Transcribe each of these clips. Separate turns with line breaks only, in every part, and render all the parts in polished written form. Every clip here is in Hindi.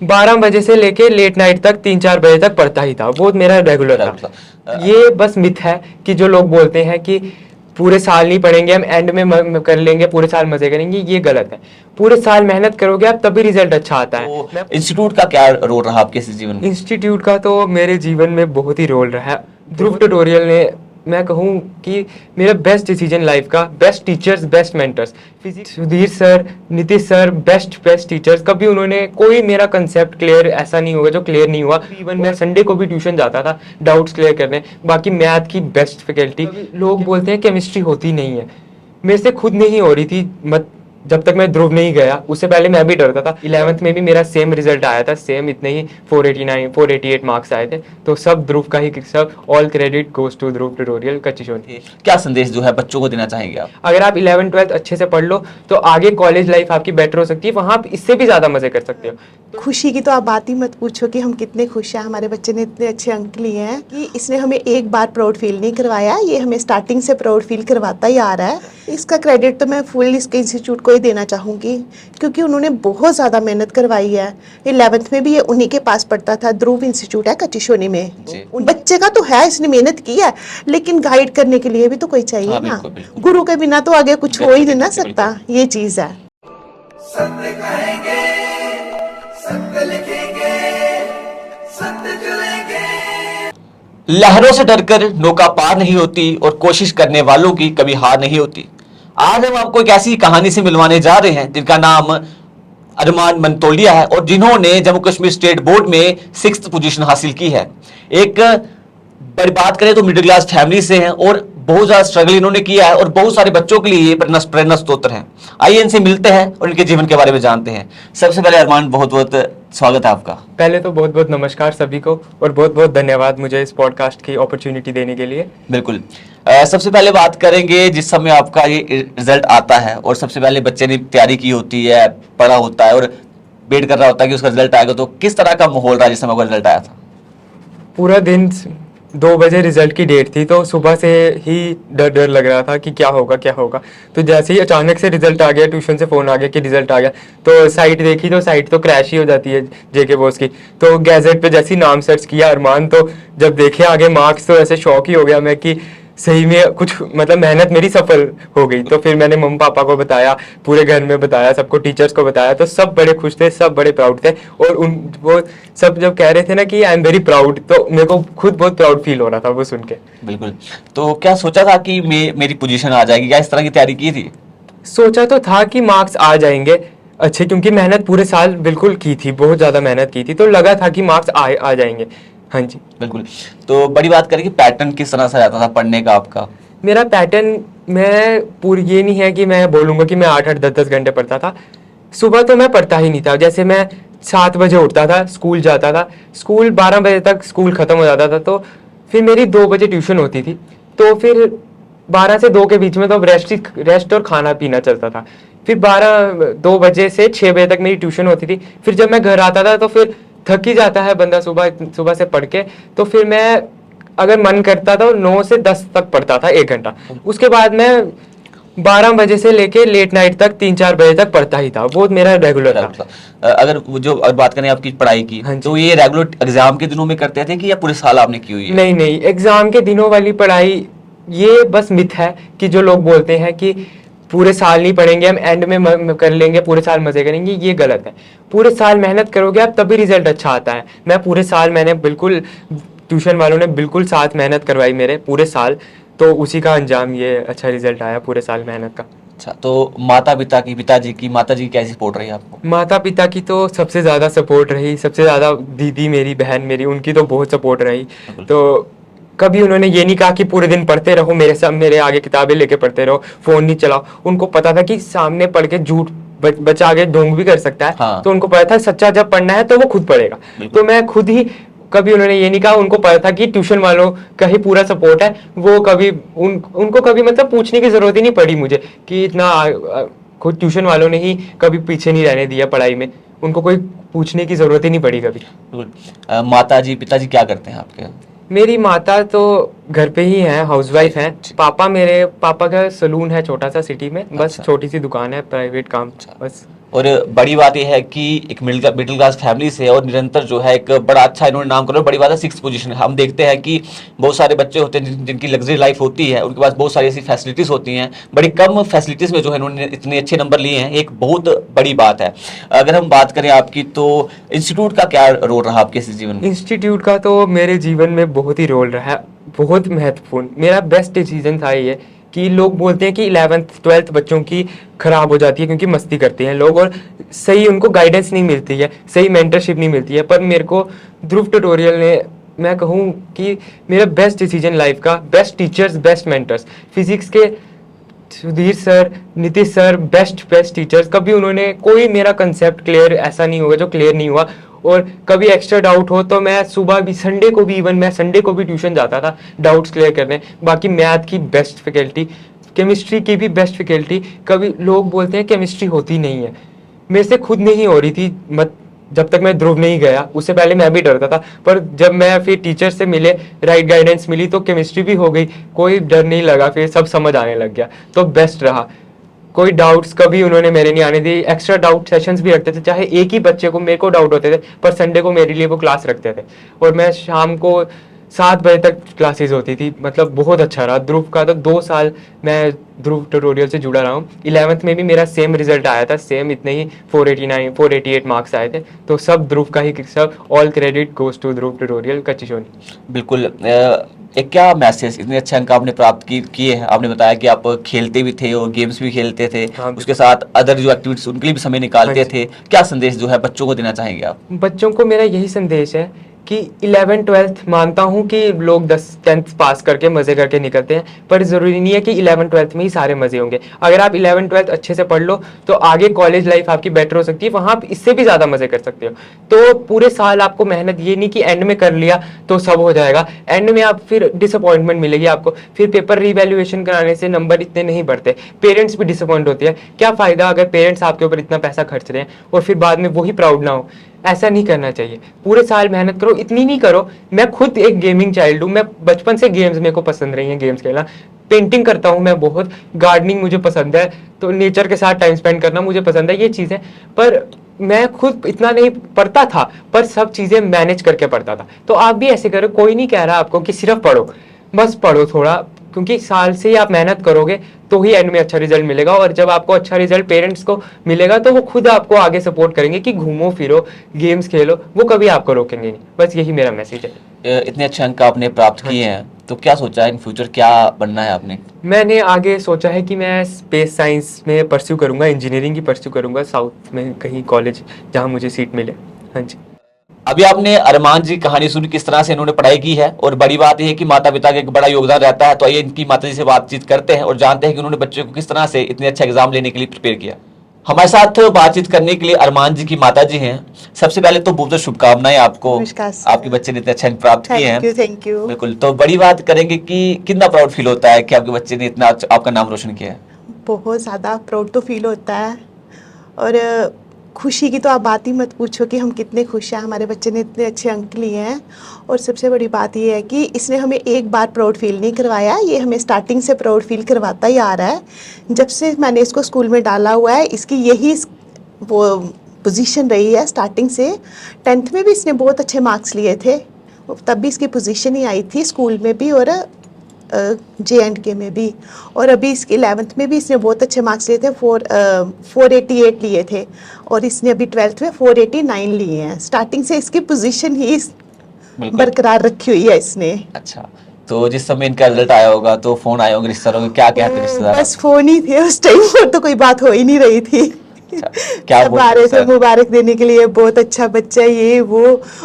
12 बजे से लेके लेट नाइट तक 3-4 बजे तक पढ़ता ही था, वो मेरा रेगुलर था। ये बस मिथ है कि जो लोग बोलते हैं कि पूरे साल नहीं पढ़ेंगे हम, एंड में कर लेंगे, पूरे साल मजे करेंगे, ये गलत है। पूरे साल मेहनत करोगे आप तभी रिजल्ट अच्छा आता है।
तो इंस्टीट्यूट का क्या रोल रहा आपके इस जीवन में?
इंस्टीट्यूट का तो मेरे जीवन में बहुत ही रोल रहा है। ध्रुव ट्यूटोरियल ने, मैं कहूँ कि मेरा बेस्ट डिसीजन लाइफ का, best teachers, best mentors, physics Sudhir sir, Nitish sir, best teachers. कभी उन्होंने कोई मेरा कंसेप्ट क्लियर ऐसा नहीं होगा जो क्लियर नहीं हुआ। इवन मैं संडे को भी ट्यूशन जाता था डाउट्स क्लियर करने। बाकी मैथ की बेस्ट फैकल्टी। लोग बोलते हैं केमिस्ट्री होती नहीं है, मेरे से खुद नहीं हो रही थी। जब तक मैं ध्रुव नहीं गया उससे पहले मैं भी डरता था। 11th में भी मेरा सेम रिजल्ट आया था, सेम इतने ही 489 488 मार्क्स आए थे। तो सब ध्रुव का ही, सब all credit goes to Dhruv tutorial कच्चीशोनी।
क्या संदेश जो है बच्चों को देना चाहेंगे आप?
अगर आप 11th 12th अच्छे से पढ़ लो तो आगे कॉलेज लाइफ आपकी बेटर हो सकती है, वहां आप इससे भी ज्यादा मजे कर सकते हो।
खुशी की तो आप बात ही मत पूछो कि हम कितने खुश हैं, हमारे बच्चे ने इतने अच्छे अंक लिए हैं कि इसने हमें एक बार प्राउड फील नहीं करवाया, ये हमें स्टार्टिंग से प्राउड फील करवाता ही आ रहा है। इसका क्रेडिट तो मैं फुल इसके इंस्टीट्यूट को ही देना चाहूँगी, क्योंकि उन्होंने बहुत ज़्यादा मेहनत करवाई है। 11th में भी ये उन्हीं के पास पढ़ता था, ध्रुव इंस्टीट्यूट है कच्चीशोनी में। उन बच्चे का तो है, इसने मेहनत की है, लेकिन गाइड करने के लिए भी तो कोई चाहिए ना। गुरु के बिना तो आगे कुछ हो ही नहीं ना सकता, ये चीज़ है।
सत्य कहेंगे, सत्य लिखेंगे, सत्य चलेंगे।
लहरों से डरकर नौका पार नहीं होती और कोशिश करने वालों की कभी हार नहीं होती। आज हम आपको एक ऐसी कहानी से मिलवाने जा रहे हैं जिनका नाम अरमान मंतोलिया है और जिन्होंने जम्मू कश्मीर स्टेट बोर्ड में 6th पोजीशन हासिल की है। एक बड़ी बात करें तो मिडिल क्लास फैमिली से हैं और बहुत ज्यादा स्ट्रगल इन्होंने किया है और बहुत सारे बच्चों के लिए प्रेरणा स्रोत हैं। आइए इनसे मिलते हैं और इनके जीवन के बारे में जानते हैं। सबसे पहले अरमान, बहुत बहुत स्वागत है आपका।
पहले तो बहुत बहुत नमस्कार सभी को और बहुत बहुत धन्यवाद मुझे इस पॉडकास्ट की अपॉर्चुनिटी देने के लिए।
बिल्कुल। सबसे पहले बात करेंगे जिस समय आपका ये रिजल्ट आता है और सबसे पहले बच्चे ने तैयारी की होती है, पढ़ा होता है और वेट कर रहा होता है कि उसका रिजल्ट आएगा, तो किस तरह का माहौल रहा जिस समय उसका रिजल्ट आया था?
पूरा दिन 2 बजे रिजल्ट की डेट थी, तो सुबह से ही डर लग रहा था कि क्या होगा क्या होगा। तो जैसे ही अचानक से रिजल्ट आ गया, ट्यूशन से फ़ोन आ गया कि रिजल्ट आ गया, तो साइट देखी तो साइट तो क्रैश ही हो जाती है जेके बोस की। तो गैजेट पे जैसे ही नाम सर्च किया अरमान, तो जब देखे आगे मार्क्स तो ऐसे शॉक ही हो गया मैं कि सही में कुछ मतलब मेहनत मेरी सफल हो गई। तो फिर मैंने मम्मी पापा को बताया, पूरे घर में बताया, सबको टीचर्स को बताया, तो सब बड़े खुश थे, सब बड़े प्राउड थे। और वो सब जब कह रहे थे ना कि आई एम वेरी प्राउड, तो मेरे को खुद बहुत प्राउड फील हो रहा था वो सुन के।
बिल्कुल। तो क्या सोचा था कि मेरी पोजीशन आ जाएगी, क्या इस तरह की तैयारी की थी?
सोचा तो था कि मार्क्स आ जाएंगे अच्छे, क्योंकि मेहनत पूरे साल बिल्कुल की थी, बहुत ज़्यादा मेहनत की थी, तो लगा था कि मार्क्स आ जाएंगे। हाँ जी
बिल्कुल। तो बड़ी बात करें कि पैटर्न किस तरह से रहता था पढ़ने का आपका?
मेरा पैटर्न, मैं पूरी ये नहीं है कि मैं बोलूँगा कि मैं 8-8 10-10 घंटे पढ़ता था। सुबह तो मैं पढ़ता ही नहीं था। जैसे मैं 7 बजे उठता था, स्कूल जाता था, स्कूल 12 बजे तक स्कूल ख़त्म हो जाता था, तो फिर मेरी 2 बजे ट्यूशन होती थी। तो फिर 12 से 2 के बीच में तो रेस्ट और खाना पीना चलता था। फिर 2 बजे से 6 बजे तक मेरी ट्यूशन होती थी। फिर जब मैं घर आता था तो फिर थक ही जाता है बंदा सुबह से पढ़ के। तो फिर मैं, अगर मन करता था, 9 से 10 तक पढ़ता था 1 घंटा। उसके बाद मैं 12 बजे से लेके लेट नाइट तक 3-4 बजे तक पढ़ता ही था, वो मेरा रेगुलर था।
अगर बात करें आपकी पढ़ाई की, तो ये रेगुलर एग्जाम के दिनों में करते थे कि या पूरे साल आपने की हुई है?
नहीं, एग्जाम के दिनों वाली पढ़ाई ये बस मिथ है कि जो लोग बोलते हैं कि पूरे साल नहीं पढ़ेंगे हम, एंड में कर लेंगे, पूरे साल मजे करेंगे, ये गलत है। पूरे साल मेहनत करोगे आप तभी रिजल्ट अच्छा आता है। मैं पूरे साल, मैंने बिल्कुल, ट्यूशन वालों ने बिल्कुल साथ मेहनत करवाई मेरे पूरे साल, तो उसी का अंजाम ये अच्छा रिजल्ट आया पूरे साल मेहनत का।
अच्छा, तो माता जी कैसी सपोर्ट रही आपको?
माता पिता की तो सबसे ज़्यादा सपोर्ट रही, सबसे ज़्यादा दीदी मेरी, बहन मेरी, उनकी तो बहुत सपोर्ट रही। तो कभी उन्होंने ये नहीं कहा कि पूरे दिन पढ़ते रहो, मेरे आगे किताबें लेके पढ़ते रहो, फोन नहीं चलाओ। उनको पता था कि सामने पढ़ के झूठ बच्चा आगे ढोंग भी कर सकता है। हाँ। तो उनको पता था सच्चा जब पढ़ना है तो वो खुद पढ़ेगा। तो मैं खुद ही, कभी उन्होंने ये नहीं कहा, उनको पता था कि ट्यूशन वालों का ही पूरा सपोर्ट है। वो कभी उनको कभी मतलब पूछने की जरूरत ही नहीं पड़ी मुझे कि इतना, खुद ट्यूशन वालों ने ही कभी पीछे नहीं रहने दिया पढ़ाई में, उनको कोई पूछने की जरूरत ही नहीं पड़ी कभी।
माता जी पिताजी क्या करते हैं आपके?
मेरी माता तो घर पे ही हैं, हाउसवाइफ हैं। पापा का सलून है छोटा सा सिटी में, बस छोटी सी दुकान है, प्राइवेट काम बस।
और बड़ी बात यह है कि एक मिडिल क्लास फैमिली से और निरंतर जो है एक बड़ा अच्छा इन्होंने नाम करो। बड़ी बात है 6th पोजीशन। हम देखते हैं कि बहुत सारे बच्चे होते हैं जिनकी लग्जरी लाइफ होती है, उनके पास बहुत सारी ऐसी फैसिलिटीज़ होती हैं, बड़ी कम फैसिलिटीज़ में जो है इन्होंने इतने अच्छे नंबर लिए हैं, एक बहुत बड़ी बात है। अगर हम बात करें आपकी, तो इंस्टीट्यूट का क्या रोल रहा आपके इस जीवन में?
इंस्टीट्यूट का तो मेरे जीवन में बहुत ही रोल रहा है, बहुत महत्वपूर्ण। मेरा बेस्ट डिसीजन था ये कि लोग बोलते हैं कि 11th 12th बच्चों की ख़राब हो जाती है क्योंकि मस्ती करते हैं लोग और सही उनको गाइडेंस नहीं मिलती है, सही मेंटरशिप नहीं मिलती है। पर मेरे को ध्रुव ट्यूटोरियल ने, मैं कहूँ कि मेरा बेस्ट डिसीजन लाइफ का, best teachers, best mentors, physics के Sudhir sir, Nitish sir, best teachers. कभी उन्होंने कोई मेरा कंसेप्ट क्लियर ऐसा नहीं होगा जो क्लियर नहीं हुआ, और कभी एक्स्ट्रा डाउट हो तो मैं सुबह भी, संडे को भी, इवन मैं संडे को भी ट्यूशन जाता था डाउट्स क्लियर करने। बाकी मैथ की बेस्ट फैकल्टी, केमिस्ट्री की भी बेस्ट फैकल्टी। कभी लोग बोलते हैं केमिस्ट्री होती नहीं है, मेरे से खुद नहीं हो रही थी। जब तक मैं ध्रुव नहीं गया, उससे पहले मैं भी डरता था, पर जब मैं फिर टीचर से मिले, राइट गाइडेंस मिली, तो केमिस्ट्री भी हो गई, कोई डर नहीं लगा, फिर सब समझ आने लग गया, तो बेस्ट रहा। कोई डाउट्स कभी उन्होंने मेरे नहीं आने दी। एक्स्ट्रा डाउट सेशंस भी रखते थे, चाहे एक ही बच्चे को, मेरे को डाउट होते थे, पर संडे को मेरे लिए वो क्लास रखते थे और मैं शाम को 7 बजे तक क्लासेस होती थी। मतलब बहुत अच्छा रहा। ध्रुव का तो 2 साल मैं ध्रुव ट्यूटोरियल से जुड़ा रहा हूँ। 11th में भी मेरा सेम रिजल्ट आया था, सेम इतने ही 488 मार्क्स आए थे, तो सब ध्रुव का ही, सब all credit goes to Dhruv tutorial कचिशोनी।
बिल्कुल। एक क्या मैसेज, इतने अच्छे अंक आपने प्राप्त किए हैं। आपने बताया कि आप खेलते भी थे और गेम्स भी खेलते थे,
हाँ,
उसके साथ अदर जो एक्टिविटीज उनके लिए भी समय निकालते
हाँ
थे। क्या संदेश जो है बच्चों को देना चाहेंगे आप?
बच्चों को मेरा यही संदेश है कि 11th 12th मानता हूँ कि लोग 10th पास करके मज़े करके निकलते हैं, पर ज़रूरी नहीं है कि 11th 12th में ही सारे मज़े होंगे। अगर आप 11th 12th अच्छे से पढ़ लो तो आगे कॉलेज लाइफ आपकी बेटर हो सकती है, वहाँ आप इससे भी ज़्यादा मज़े कर सकते हो। तो पूरे साल आपको मेहनत, ये नहीं कि एंड में कर लिया तो सब हो जाएगा। एंड में आप फिर डिसअपॉइंटमेंट मिलेगी आपको, फिर पेपर रीवैल्यूएशन कराने से नंबर इतने नहीं बढ़ते, पेरेंट्स भी डिसअपॉइंट होते हैं। क्या फ़ायदा अगर पेरेंट्स आपके ऊपर इतना पैसा खर्च रहे हैं और फिर बाद में वही प्राउड ना हो। ऐसा नहीं करना चाहिए। पूरे साल मेहनत करो, इतनी नहीं करो। मैं खुद एक गेमिंग चाइल्ड हूँ, मैं बचपन से गेम्स, मेरे को पसंद रही हैं गेम्स खेलना। पेंटिंग करता हूँ मैं बहुत, गार्डनिंग मुझे पसंद है, तो नेचर के साथ टाइम स्पेंड करना मुझे पसंद है, ये चीज़ें। पर मैं खुद इतना नहीं पढ़ता था, पर सब चीज़ें मैनेज करके पढ़ता था। तो आप भी ऐसे करो। कोई नहीं कह रहा आपको कि सिर्फ पढ़ो, बस पढ़ो थोड़ा, क्योंकि साल से ही आप मेहनत करोगे तो ही एंड में अच्छा रिजल्ट मिलेगा। और जब आपको अच्छा रिजल्ट पेरेंट्स को मिलेगा तो वो खुद आपको आगे सपोर्ट करेंगे कि घूमो फिरो, गेम्स खेलो, वो कभी आपको रोकेंगे नहीं। बस यही मेरा मैसेज है।
इतने अच्छे अंक आपने प्राप्त किए हैं, तो क्या सोचा है इन फ्यूचर, क्या बनना है आपने?
मैंने आगे सोचा है कि मैं स्पेस साइंस में परस्यू करूंगा, इंजीनियरिंग की परस्यू करूंगा, साउथ में कहीं कॉलेज जहां मुझे सीट मिले। हाँ जी।
अभी आपने अरमान जी कहानी सुनी, किस तरह से इन्होंने पढ़ाई की है, और बड़ी बात यह है कि माता पिता का एक बड़ा योगदान रहता है। तो आइए इनकी माता जी से बातचीत करते हैं और जानते हैं कि उन्होंने बच्चों को किस तरह से इतने अच्छा एग्जाम लेने के लिए प्रिपेयर किया। हमारे साथ बातचीत करने के लिए अरमान जी की माता जी हैं। सबसे पहले तो बहुत शुभकामनाएं आपको, आपके बच्चे ने इतने अच्छे अंक प्राप्त किए हैं।
Thank you.
बिल्कुल। तो बड़ी बात करेंगे कि कितना प्राउड फील होता है कि आपके बच्चे ने इतना आपका नाम रोशन किया है?
बहुत ज़्यादा प्राउड तो फील होता है, और खुशी की तो आप बात ही मत पूछो कि हम कितने खुश हैं, हमारे बच्चे ने इतने अच्छे अंक लिए हैं। और सबसे बड़ी बात ये है कि इसने हमें एक बार प्राउड फील नहीं करवाया, ये हमें स्टार्टिंग से प्राउड फील करवाता ही आ रहा है। जब से मैंने इसको स्कूल में डाला हुआ है, इसकी यही वो पोजीशन रही है स्टार्टिंग से। 10th में भी इसने बहुत अच्छे मार्क्स लिए थे, तब भी इसकी पोजीशन ही आई थी स्कूल में भी और JNK में भी। और अभी इसके 11th में भी इसने बहुत अच्छे मार्क्स लिए थे, 488 लिए थे, और इसने अभी 12th में 489 लिए हैं। स्टार्टिंग से इसकी पोजीशन ही बरकरार रखी हुई है इसने।
अच्छा, तो जिस समय इनका रिजल्ट आया होगा तो फोन आए होंगे रिश्तेदारों के, क्या कहते रिश्तेदार?
बस फोन ही थे उस टाइम, और तो कोई बात हो ही नहीं रही थी।
क्या
सब आ रहे थे मुबारक देने के लिए, बहुत अच्छा बच्चा ये वो।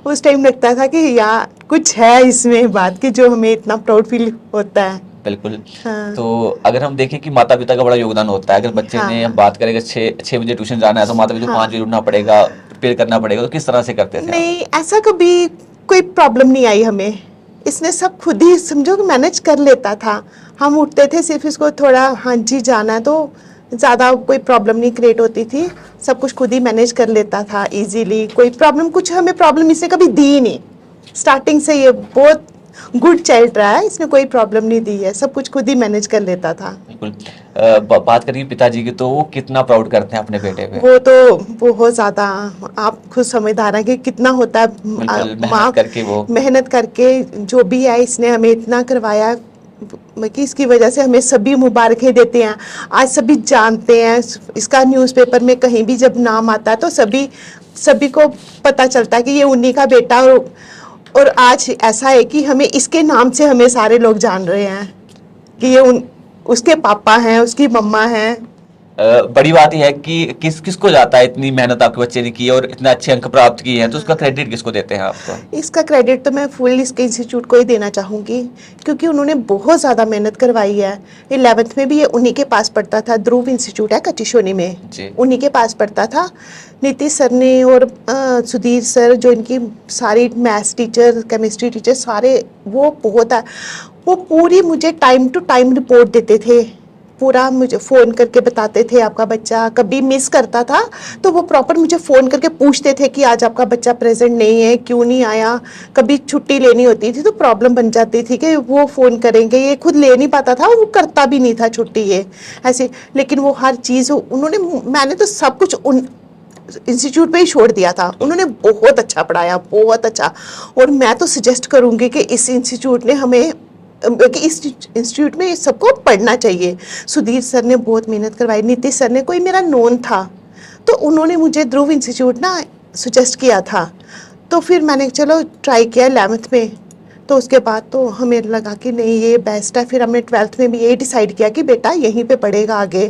उस टाइम लगता था कि यार कुछ है इसमें बात की जो हमें इतना प्राउड फील होता है।
बिल्कुल।
हाँ।
तो अगर हम देखें कि माता पिता का बड़ा योगदान होता है, अगर बच्चे ने, हम बात करेंगे 6 बजे ट्यूशन जाना है तो माता पिता को 5 बजे उठना पड़ेगा, प्रिपेयर करना पड़ेगा, तो किस तरह से करते थे?
नहीं, ऐसा कभी कोई प्रॉब्लम नहीं आई हमें। इसने सब खुद ही समझो कि मैनेज कर लेता था। हम उठते थे, सिर्फ इसको थोड़ा हाँ जी जाना है, तो ज़्यादा कोई प्रॉब्लम नहीं क्रिएट होती थी। सब कुछ खुद ही मैनेज कर लेता था इजीली। कोई प्रॉब्लम, कुछ हमें प्रॉब्लम इसने कभी दी नहीं। स्टार्टिंग से ये बहुत गुड चाइल्ड रहा है, इसने कोई प्रॉब्लम नहीं दी है, सब कुछ खुद ही मैनेज कर लेता था।
बिल्कुल। बात करिए पिताजी की, तो वो कितना प्राउड करते हैं अपने बेटे पे?
वो तो बहुत ज़्यादा, आप खुद समझदार हैं कि कितना होता है।
बिल्कुल,
माँ
मेहनत करके वो
मेहनत करके जो भी है, इसने हमें इतना करवाया कि इसकी वजह से हमें सभी मुबारकें देते हैं। आज सभी जानते हैं इसका, न्यूज़पेपर में कहीं भी जब नाम आता है तो सभी को पता चलता है कि ये उन्हीं का बेटा। और आज ऐसा है कि हमें इसके नाम से हमें सारे लोग जान रहे हैं कि ये उसके पापा हैं, उसकी मम्मा हैं।
बड़ी बात यह है कि किसको जाता है इतनी मेहनत आपके बच्चे ने की और इतने अच्छे अंक प्राप्त किए हैं, तो उसका क्रेडिट किसको देते हैं आपको?
इसका क्रेडिट तो मैं फुल इसके इंस्टीट्यूट को ही देना चाहूँगी, क्योंकि उन्होंने बहुत ज़्यादा मेहनत करवाई है। 11th में भी ये उन्हीं के पास पढ़ता था, ध्रुव इंस्टीट्यूट है कचिशोनी में
जी।
उन्हीं के पास पढ़ता था। नीतीश सर ने और सुधीर सर, जो इनकी सारी मैथ्स टीचर, केमिस्ट्री टीचर, सारे वो बहुत है, वो पूरी मुझे टाइम टू टाइम रिपोर्ट देते थे। पूरा मुझे फ़ोन करके बताते थे आपका बच्चा कभी मिस करता था तो वो प्रॉपर मुझे फ़ोन करके पूछते थे कि आज आपका बच्चा प्रेजेंट नहीं है, क्यों नहीं आया। कभी छुट्टी लेनी होती थी तो प्रॉब्लम बन जाती थी कि वो फ़ोन करेंगे, ये खुद ले नहीं पाता था, वो करता भी नहीं था छुट्टी ये ऐसे। लेकिन वो हर चीज़ उन्होंने, मैंने तो सब कुछ उन इंस्टीट्यूट पे ही छोड़ दिया था। उन्होंने बहुत अच्छा पढ़ाया, बहुत अच्छा। और मैं तो सजेस्ट करूँगी कि इस इंस्टीट्यूट ने हमें, कि इस इंस्टीट्यूट में सबको पढ़ना चाहिए। सुधीर सर ने बहुत मेहनत करवाई, नीतीश सर ने, कोई मेरा नोन था तो उन्होंने मुझे ध्रुव इंस्टीट्यूट ना सजेस्ट किया था, तो फिर मैंने चलो ट्राई किया 11th में। तो उसके बाद तो हमें लगा कि नहीं ये बेस्ट है। फिर हमने 12th में भी यही डिसाइड किया कि बेटा यहीं पे पढ़ेगा आगे।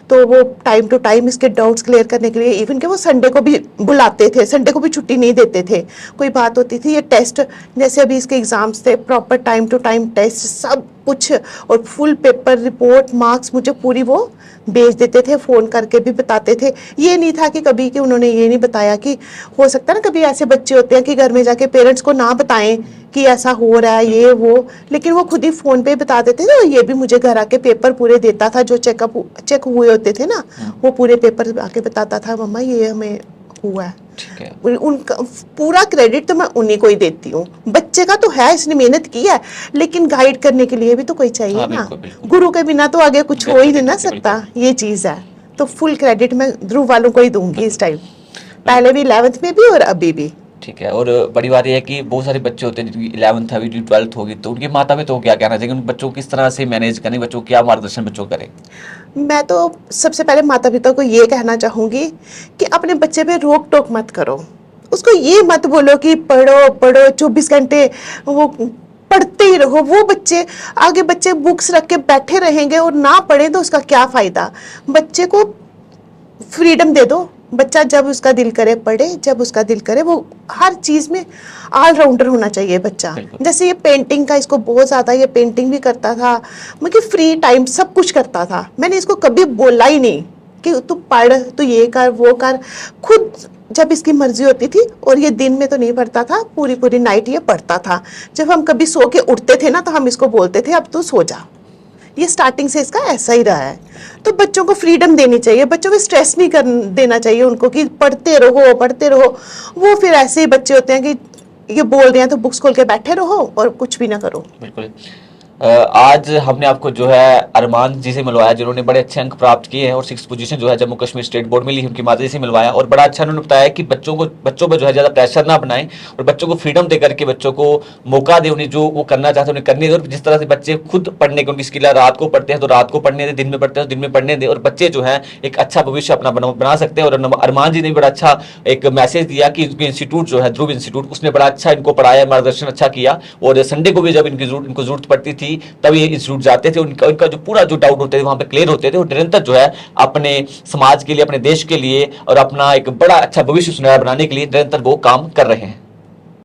तो वो टाइम टू टाइम इसके डाउट्स क्लियर करने के लिए, इवन कि वो संडे को भी बुलाते थे, संडे को भी छुट्टी नहीं देते थे। कोई बात होती थी, ये टेस्ट, जैसे अभी इसके एग्ज़ाम्स थे, proper time to time test सब कुछ, और फुल पेपर रिपोर्ट मार्क्स मुझे पूरी वो भेज देते थे, फ़ोन करके भी बताते थे। ये नहीं था कि कभी कि उन्होंने ये नहीं बताया कि हो सकता है ना कभी ऐसे बच्चे होते हैं कि घर में जाके पेरेंट्स को ना बताएं कि ऐसा हो रहा है ये वो, लेकिन वो खुद ही फ़ोन पे बता देते थे। और ये भी मुझे घर आके पेपर पूरे देता था, जो चेक हुए होते थे ना, वो पूरे पेपर आके बताता था, मम्मा ये हमें हुआ है।
ठीक है।
उनका पूरा क्रेडिट तो मैं उन्हीं को ही देती हूँ। बच्चे का तो है, इसने मेहनत की है, लेकिन गाइड करने के लिए भी तो कोई चाहिए
हाँ,
ना।
बिल्कुल, बिल्कुल।
गुरु के बिना तो आगे कुछ हो ही नहीं ना सकता, ये चीज़ है। तो फुल क्रेडिट मैं ध्रुव वालों को ही दूंगी इस टाइम, पहले भी 11th में भी और अभी भी।
ठीक है। और बड़ी बात यह है कि बहुत सारे बच्चे होते हैं जिनकी 11th अभी 12th होगी, तो उनके माता पिता को क्या कहना चाहिए, उन बच्चों को किस तरह से मैनेज करें, बच्चों को क्या मार्गदर्शन बच्चों को करें?
मैं तो सबसे पहले माता पिता को ये कहना चाहूँगी कि अपने बच्चे पे रोक टोक मत करो। उसको ये मत बोलो कि पढ़ो पढ़ो 24 घंटे वो पढ़ते ही रहो। वो बच्चे बुक्स रख के बैठे रहेंगे और ना पढ़ें तो उसका क्या फ़ायदा। बच्चे को फ्रीडम दे दो, बच्चा जब उसका दिल करे पढ़े, जब उसका दिल करे, वो हर चीज़ में ऑलराउंडर होना चाहिए बच्चा। जैसे ये पेंटिंग का, इसको बहुत ज़्यादा, ये पेंटिंग भी करता था, मतलब फ्री टाइम सब कुछ करता था। मैंने इसको कभी बोला ही नहीं कि तू पढ़, तू ये कर वो कर। खुद जब इसकी मर्जी होती थी, और ये दिन में तो नहीं पढ़ता था, पूरी पूरी नाइट ये पढ़ता था। जब हम कभी सो के उठते थे ना, तो हम इसको बोलते थे अब तू सो जा। ये स्टार्टिंग से इसका ऐसा ही रहा है। तो बच्चों को फ्रीडम देनी चाहिए, बच्चों को स्ट्रेस नहीं देना चाहिए उनको कि पढ़ते रहो पढ़ते रहो। वो फिर ऐसे ही बच्चे होते हैं कि ये बोल रहे हैं तो बुक्स खोल के बैठे रहो और कुछ भी ना करो।
बिल्कुल। आज हमने आपको जो है अरमान जी से मिलवाया, जिन्होंने बड़े अच्छे अंक प्राप्त किए हैं और 6th पोजीशन जो है जम्मू कश्मीर स्टेट बोर्ड में ली, उनकी माता जी से मिलवाया। और बड़ा अच्छा उन्होंने बताया कि बच्चों पर जो है ज़्यादा प्रेशर ना बनाएं और बच्चों को फ्रीडम दे करके बच्चों को मौका दे, उन्हें जो वो करना चाहते हैं उन्हें करने दे। और जिस तरह से बच्चे खुद पढ़ने की उनकी स्किल है, रात को पढ़ते हैं तो रात को पढ़ने दे, दिन में पढ़ते हैं तो दिन में पढ़ने दे, और बच्चे जो है एक अच्छा भविष्य अपना बना सकते हैं। और अरमान जी ने बड़ा अच्छा एक मैसेज दिया कि उनके इंस्टीट्यूट जो है ध्रुव इंस्टीट्यूट, उसने बड़ा अच्छा इनको पढ़ाया, मार्गदर्शन अच्छा किया। और संडे को भी जब इनको जरूरत पड़ती थी तब ये इंस्टीट्यूट जाते थे, उनका जो पूरा जो डाउट होते थे वहां पे क्लियर होते थे। और निरंतर जो है अपने समाज के लिए, अपने देश के लिए और अपना एक बड़ा अच्छा भविष्य सुनहरा बनाने के लिए निरंतर वो काम कर रहे हैं।